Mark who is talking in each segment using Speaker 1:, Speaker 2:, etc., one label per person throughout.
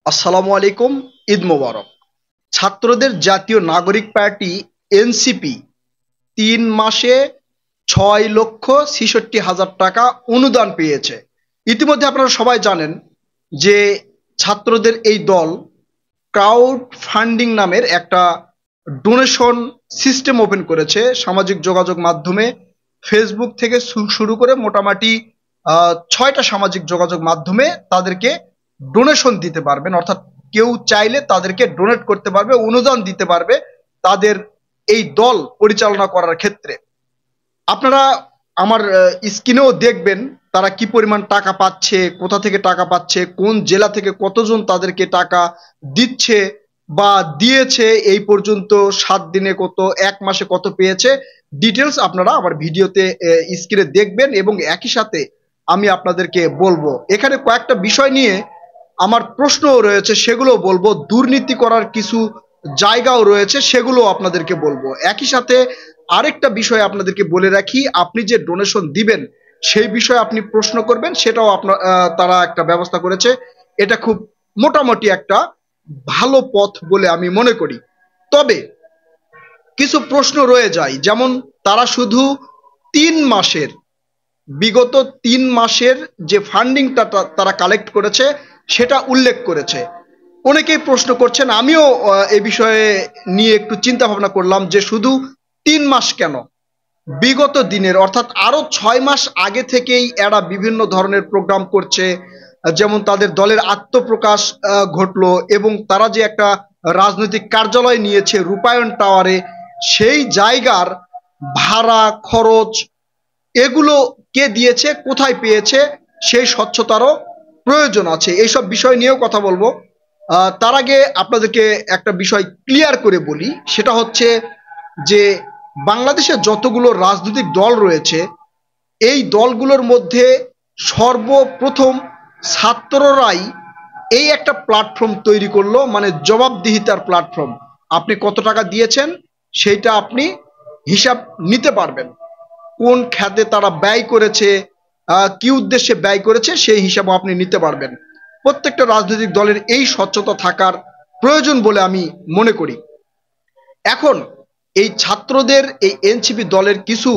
Speaker 1: আসসালামু আলাইকুম। ঈদ মোবারক। ছাত্রদের জাতীয় নাগরিক পার্টি এনসিপি ৩ মাসে ৬,৬৬,০০০ টাকা অনুদান পেয়েছে। ইতিমধ্যে আপনারা সবাই জানেন যে ছাত্রদের এই দল ক্রাউড ফান্ডিং নামের একটা ডোনেশন সিস্টেম ওপেন করেছে সামাজিক যোগাযোগ মাধ্যমে। ফেসবুক থেকে শুরু করে মোটামুটি ৬টা সামাজিক যোগাযোগ মাধ্যমে তাদেরকে ডোনেশন দিতে পারবেন, অর্থাৎ কেউ চাইলে তাদেরকে ডোনেট করতে পারবে, অনুদান দিতে পারবে তাদের এই দল পরিচালনা করার ক্ষেত্রে। আপনারা আমার স্ক্রিনেও দেখবেন তারা কি পরিমাণ টাকা পাচ্ছে, কোথা থেকে টাকা পাচ্ছে, কোন জেলা থেকে কতজন তাদেরকে টাকা দিচ্ছে বা দিয়েছে, এই পর্যন্ত 7 দিনে কত, 1 মাসে কত পেয়েছে, ডিটেলস আপনারা আমার ভিডিওতে স্ক্রিনে দেখবেন। এবং একই সাথে আমি আপনাদেরকে বলবো এখানে কয়েকটা বিষয় নিয়ে আমার প্রশ্নও রয়েছে, সেগুলো বলবো। দুর্নীতি করার কিছু জায়গাও রয়েছে, সেগুলো আপনাদেরকে বলবো। একই সাথে আরেকটা বিষয় আপনাদেরকে বলে রাখি, আপনি যে ডোনেশন দিবেন সেই বিষয়ে আপনি প্রশ্ন করবেন, সেটাও আপনার তারা একটা ব্যবস্থা করেছে। এটা খুব মোটামুটি একটা ভালো পথ বলে আমি মনে করি। তবে কিছু প্রশ্ন রয়ে যায়, যেমন তারা শুধু 3 মাসের, বিগত 3 মাসের যে ফান্ডিংটা তারা কালেক্ট করেছে সেটা উল্লেখ করেছে। অনেকেই প্রশ্ন করছেন, আমিও এই বিষয়ে নিয়ে একটু চিন্তা ভাবনা করলাম যে শুধু 3 মাস কেন, বিগত দিনের অর্থাৎ আরো 6 মাস আগে থেকেই এরা বিভিন্ন ধরনের প্রোগ্রাম করছে। যেমন তাদের দলের আত্মপ্রকাশ ঘটলো, এবং তারা যে একটা রাজনৈতিক কার্যালয় নিয়েছে রূপায়ণ টাওয়ারে, সেই জায়গার ভাড়া খরচ এগুলো কে দিয়েছে, কোথায় পেয়েছে, সেই স্বচ্ছতারও প্রয়োজন আছে। এইসব বিষয় নিয়েও কথা বলবো। তার আগে আপনাদেরকে একটা বিষয় ক্লিয়ার করে বলি, সেটা হচ্ছে যে বাংলাদেশে যতগুলো রাজনৈতিক দল রয়েছে এই দলগুলোর মধ্যে সর্বপ্রথম ছাত্ররাই এই একটা প্ল্যাটফর্ম তৈরি করলো, মানে জবাবদিহিতার প্ল্যাটফর্ম। আপনি কত টাকা দিয়েছেন সেইটা আপনি হিসাব নিতে পারবেন, কোন খাতে তারা ব্যয় করেছে, কি উদ্দেশ্যে ব্যয় করেছে সেই হিসাব আপনি নিতে পারবেন। প্রত্যেকটা রাজনৈতিক দলের এই স্বচ্ছতা থাকার প্রয়োজন বলে আমি মনে করি। এখন এই ছাত্রদের এই এনসিপি দলের কিছু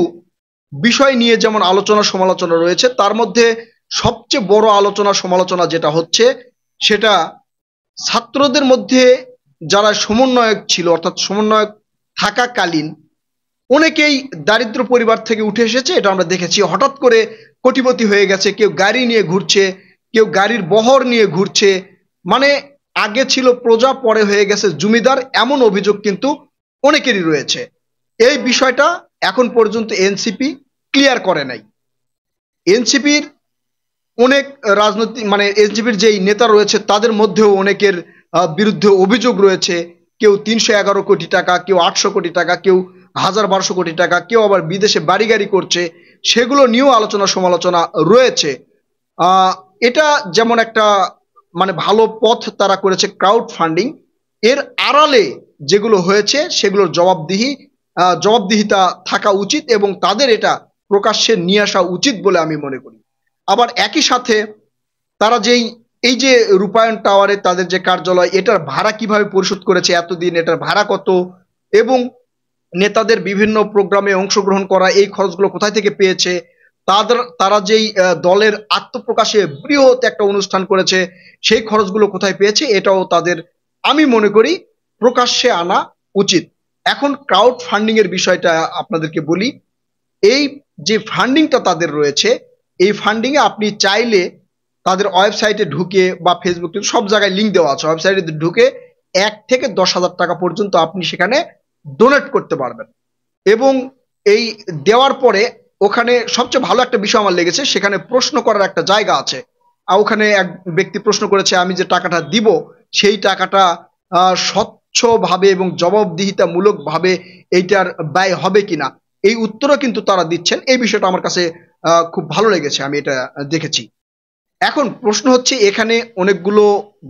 Speaker 1: বিষয় নিয়ে যেমন আলোচনা সমালোচনা রয়েছে, তার মধ্যে সবচেয়ে বড় আলোচনা সমালোচনা যেটা হচ্ছে সেটা ছাত্রদের মধ্যে যারা সমন্বয়ক ছিল, অর্থাৎ সমন্বয়ক থাকাকালীন অনেকেই দারিদ্র পরিবার থেকে উঠে এসেছে, এটা আমরা দেখেছি। হঠাৎ করে কোটিপতি হয়ে গেছে, কেউ গাড়ি নিয়ে ঘুরছে, কেউ গাড়ির বহর নিয়ে ঘুরছে, মানে আগে ছিল প্রজা পরে হয়ে গেছে জমিদার, এমন অভিযোগ কিন্তু অনেকেরই রয়েছে। এই বিষয়টা এখন পর্যন্ত এনসিপি ক্লিয়ার করে নাই। এনসিপির অনেক রাজনৈতিক, মানে এনসিপির যেই নেতা রয়েছে তাদের মধ্যেও অনেকের বিরুদ্ধে অভিযোগ রয়েছে। কেউ ৩১১ কোটি টাকা, কেউ ৮০০ কোটি টাকা, কেউ ১,১২০০ কোটি টাকা, কেউ আবার বিদেশে বাড়ি গাড়ি করছে, সেগুলো নিয়েও আলোচনা সমালোচনা রয়েছে। এটা যেমন একটা মানে ভালো পথ তারা করেছে ক্রাউড ফান্ডিং, এর আড়ালে যেগুলো হয়েছে সেগুলোর জবাবদিহিতা থাকা উচিত এবং তাদের এটা প্রকাশ্যে নিয়ে আসা উচিত বলে আমি মনে করি। আবার একই সাথে তারা এই যে রূপায়ণ টাওয়ারে তাদের যে কার্যালয়, এটার ভাড়া কিভাবে পরিশোধ করেছে এতদিন, এটার ভাড়া কত, এবং নেতাদের বিভিন্ন প্রোগ্রামে অংশগ্রহণ করা এই খরচগুলো কোথায় থেকে পেয়েছে, তারা যেই দলের আত্মপ্রকাশে বৃহৎ একটা অনুষ্ঠান করেছে সেই খরচগুলো কোথায় পেয়েছে, এটাও তাদের আমি মনে করি প্রকাশ্যে আনা উচিত। এখন ক্রাউড ফান্ডিং এর বিষয়টা আপনাদেরকে বলি। এই যে ফান্ডিংটা তাদের রয়েছে, এই ফান্ডিং এ আপনি চাইলে তাদের ওয়েবসাইটে ঢুকে বা ফেসবুকে সব জায়গায় লিঙ্ক দেওয়া আছে, ওয়েবসাইটে ঢুকে 1 থেকে 10,000 টাকা পর্যন্ত আপনি সেখানে ডোনেট করতে পারবেন। এবং এই দেওয়ার পরে ওখানে সবচেয়ে ভালো একটা বিষয় আমার লেগেছে, সেখানে প্রশ্ন করার একটা জায়গা আছে। আর ওখানে এক ব্যক্তি প্রশ্ন করেছে আমি যে টাকাটা দিব সেই টাকাটা স্বচ্ছভাবে এবং জবাবদিহিতামূলক ভাবে এইটার ব্যয় হবে কিনা, এই উত্তরও কিন্তু তারা দিচ্ছেন। এই বিষয়টা আমার কাছে খুব ভালো লেগেছে, আমি এটা দেখেছি। এখন প্রশ্ন হচ্ছে এখানে অনেকগুলো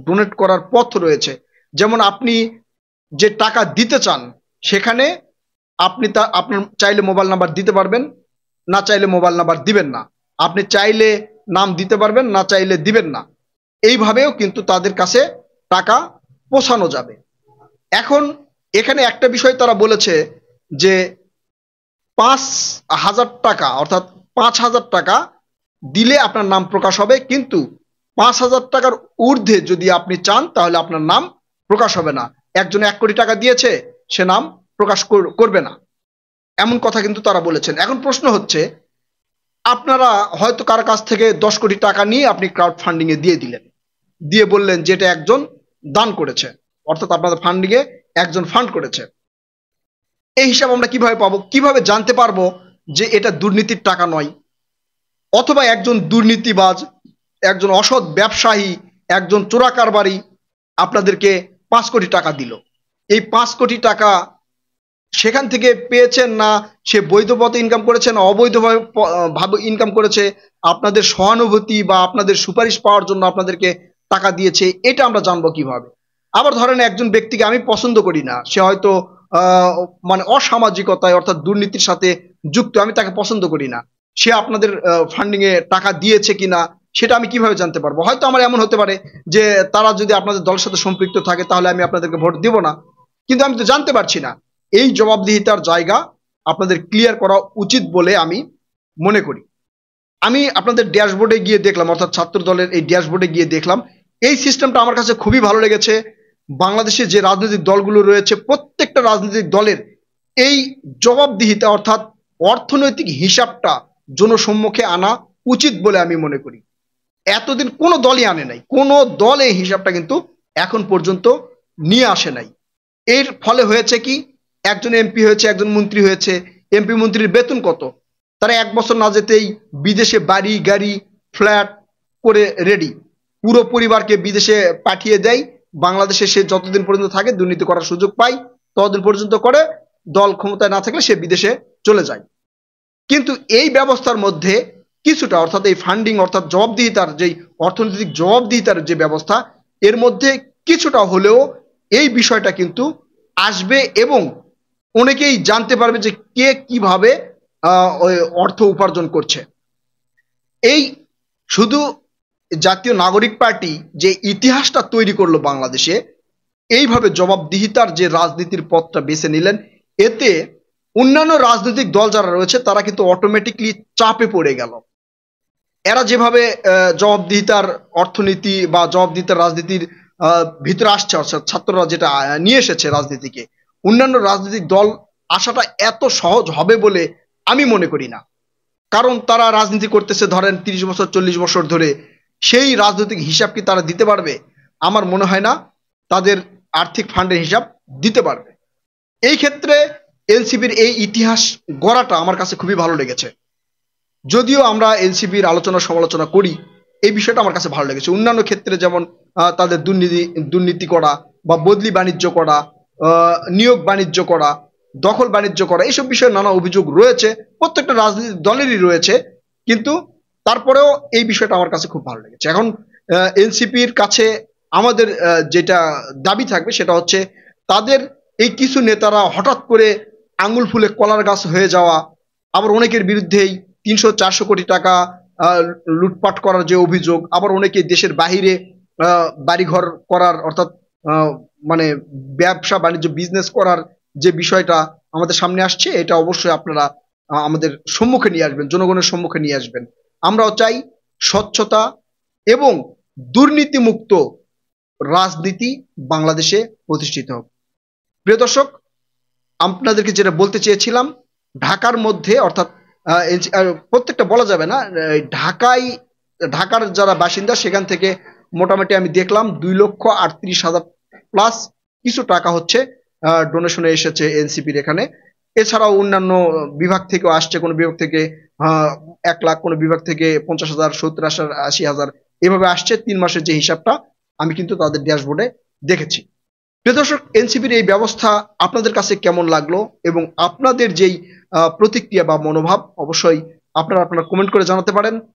Speaker 1: ডোনেট করার পথ রয়েছে। যেমন আপনি যে টাকা দিতে চান সেখানে আপনি আপনার চাইলে মোবাইল নাম্বার দিতে পারবেন, না চাইলে মোবাইল নাম্বার দিবেন না। আপনি চাইলে নাম দিতে পারবেন, না চাইলে দিবেন না। এইভাবেও কিন্তু তাদের কাছে টাকা পৌঁছানো যাবে। এখন এখানে একটা বিষয় তারা বলেছে যে 5,000 টাকা অর্থাৎ 5,000 টাকা দিলে আপনার নাম প্রকাশ হবে, কিন্তু 5,000 টাকার ঊর্ধ্বে যদি আপনি চান তাহলে আপনার নাম প্রকাশ হবে না। একজন 1 কোটি টাকা দিয়েছে, সে নাম প্রকাশ করবে না, এমন কথা কিন্তু তারা বলেছেন। এখন প্রশ্ন হচ্ছে, আপনারা হয়তো কারো কাছ থেকে 10 কোটি টাকা নিয়ে আপনি ক্রাউড ফান্ডিং এ দিয়ে দিলেন, দিয়ে বললেন যে এটা একজন দান করেছে, অর্থাৎ আপনাদের ফান্ডিং এ একজন ফান্ড করেছে। এই হিসাব আমরা কিভাবে পাবো, কিভাবে জানতে পারবো যে এটা দুর্নীতির টাকা নয়? অথবা একজন দুর্নীতিবাজ, একজন অসৎ ব্যবসায়ী, একজন চোরা কারবারি আপনাদেরকে 5 কোটি টাকা দিল, এই 5 কোটি টাকা সেখান থেকে পেয়েছেন, না সে বৈধ পথে ইনকাম করেছে, না অবৈধভাবে ইনকাম করেছে, আপনাদের সহানুভূতি বা আপনাদের সুপারিশ পাওয়ার জন্য আপনাদেরকে টাকা দিয়েছে, এটা আমরা জানবো কিভাবে? আবার ধরেন একজন ব্যক্তিকে আমি পছন্দ করি না, সে হয়তো মানে অসামাজিকতায় অর্থাৎ দুর্নীতির সাথে যুক্ত, আমি তাকে পছন্দ করি না, সে আপনাদের ফান্ডিং এ টাকা দিয়েছে কিনা সেটা আমি কিভাবে জানতে পারবো? হয়তো আমার এমন হতে পারে যে তারা যদি আপনাদের দলের সাথে সম্পৃক্ত থাকে তাহলে আমি আপনাদেরকে ভোট দিব না, কিন্তু আমি তো জানতে পারছি না। এই জবাবদিহিতার জায়গা আপনাদের ক্লিয়ার করা উচিত বলে আমি মনে করি। আমি আপনাদের ড্যাশবোর্ডে গিয়ে দেখলাম, অর্থাৎ ছাত্র দলের এই ড্যাশবোর্ডে গিয়ে দেখলাম, এই সিস্টেমটা আমার কাছে খুবই ভালো লেগেছে। বাংলাদেশে যে রাজনৈতিক দলগুলো রয়েছে প্রত্যেকটা রাজনৈতিক দলের এই জবাবদিহিতা অর্থাৎ অর্থনৈতিক হিসাবটা জনসম্মুখে আনা উচিত বলে আমি মনে করি। এতদিন কোনো দলই আনে নাই, কোনো দল এই হিসাবটা কিন্তু এখন পর্যন্ত নিয়ে আসে নাই। এর ফলে হয়েছে কি, একজন এমপি হয়েছে, একজন মন্ত্রী হয়েছে, এমপি মন্ত্রীর বেতন কত? তারা 1 বছর না যেতেই বিদেশে বাড়ি গাড়ি ফ্ল্যাট করে রেডি, পুরো পরিবারকে বিদেশে পাঠিয়ে দেয়। বাংলাদেশে সে যতদিন পর্যন্ত থাকে, দুর্নীতি করার সুযোগ পায় ততদিন পর্যন্ত করে, দল ক্ষমতায় না থাকলে সে বিদেশে চলে যায়। কিন্তু এই ব্যবস্থার মধ্যে কিছুটা, অর্থাৎ এই ফান্ডিং অর্থাৎ জবাবদিহিতার যেই অর্থনৈতিক জবাবদিহিতার যে ব্যবস্থা, এর মধ্যে কিছুটা হলেও এই বিষয়টা কিন্তু আসবে এবং অনেকেই জানতে পারবে যে কে কিভাবে অর্থ উপার্জন করছে। এই শুধু জাতীয় নাগরিক পার্টি যে ইতিহাসটা তৈরি করলো বাংলাদেশে, এইভাবে জবাবদিহিতার যে রাজনীতির পথটা বেছে নিলেন, এতে অন্যান্য রাজনৈতিক দল যারা রয়েছে তারা কিন্তু অটোমেটিকলি চাপে পড়ে গেল। এরা যেভাবে জবাবদিহিতার অর্থনীতি বা জবাবদিহিতার রাজনীতির ভিতরে আসছে, অর্থাৎ ছাত্ররা যেটা নিয়ে এসেছে রাজনীতিকে, অন্যান্য রাজনৈতিক দল আসাটা এত সহজ হবে বলে আমি মনে করি না। কারণ তারা রাজনীতি করতেছে ধরেন 30 বছর 40 বছর ধরে, সেই রাজনৈতিক হিসাব কি তারা দিতে পারবে? আমার মনে হয় না তাদের আর্থিক ফান্ডের হিসাব দিতে পারবে। এই ক্ষেত্রে এনসিপির এই ইতিহাস গড়াটা আমার কাছে খুবই ভালো লেগেছে। যদিও আমরা এনসিপির আলোচনা সমালোচনা করি, এই বিষয়টা আমার কাছে ভালো লেগেছে। অন্যান্য ক্ষেত্রে যেমন তাদের দুর্নীতি করা বা বদলি বাণিজ্য করা, নিয়োগ বাণিজ্য করা, দখল বাণিজ্য করা, এইসব বিষয়ে নানা অভিযোগ রয়েছে, প্রত্যেকটা রাজনৈতিক দলেরই রয়েছে, কিন্তু তারপরেও এই বিষয়টা আমার কাছে খুব ভালো লেগেছে। এখন এনসিপির কাছে আমাদের যেটা দাবি থাকবে সেটা হচ্ছে, তাদের এই কিছু নেতারা হঠাৎ করে আঙুল ফুলে কলার গাছ হয়ে যাওয়া, আবার অনেকের বিরুদ্ধেই 300-400 কোটি টাকা লুটপাট করার যে অভিযোগ, আবার অনেকে দেশের বাহিরে বাড়িঘর করার অর্থাৎ মানে ব্যবসা বাণিজ্য বিজনেস করার যে বিষয়টা আমাদের সামনে আসছে, এটা অবশ্যই আপনারা আমাদের সম্মুখে নিয়ে আসবেন, জনগণের সম্মুখে নিয়ে আসবেন। আমরাও চাই স্বচ্ছতা এবং দুর্নীতিমুক্ত রাজনীতি বাংলাদেশে প্রতিষ্ঠিত হোক। প্রিয় দর্শক, আপনাদেরকে যেটা বলতে চেয়েছিলাম, ঢাকার মধ্যে অর্থাৎ প্রত্যেকটা বলা যাবে না, ঢাকার যারা বাসিন্দা সেখান থেকে মোটামুটি আমি দেখলাম 2,38,000 প্লাস কিছু টাকা হচ্ছে ডোনেশনে এসেছে এনসিপির এখানে। এছাড়াও অন্যান্য বিভাগ থেকেও আসছে, কোনো বিভাগ থেকে 1 লাখ, কোনো বিভাগ থেকে 50,000, 70,000, 80,000 এভাবে আসছে। 3 মাসের যে হিসাবটা আমি কিন্তু তাদের ড্যাশবোর্ডে দেখেছি। প্রিয় দর্শক, এনসিপির এই ব্যবস্থা আপনাদের কাছে কেমন লাগলো এবং আপনাদের যেই প্রতিক্রিয়া বা মনোভাব অবশ্যই আপনারা কমেন্ট করে জানাতে পারেন।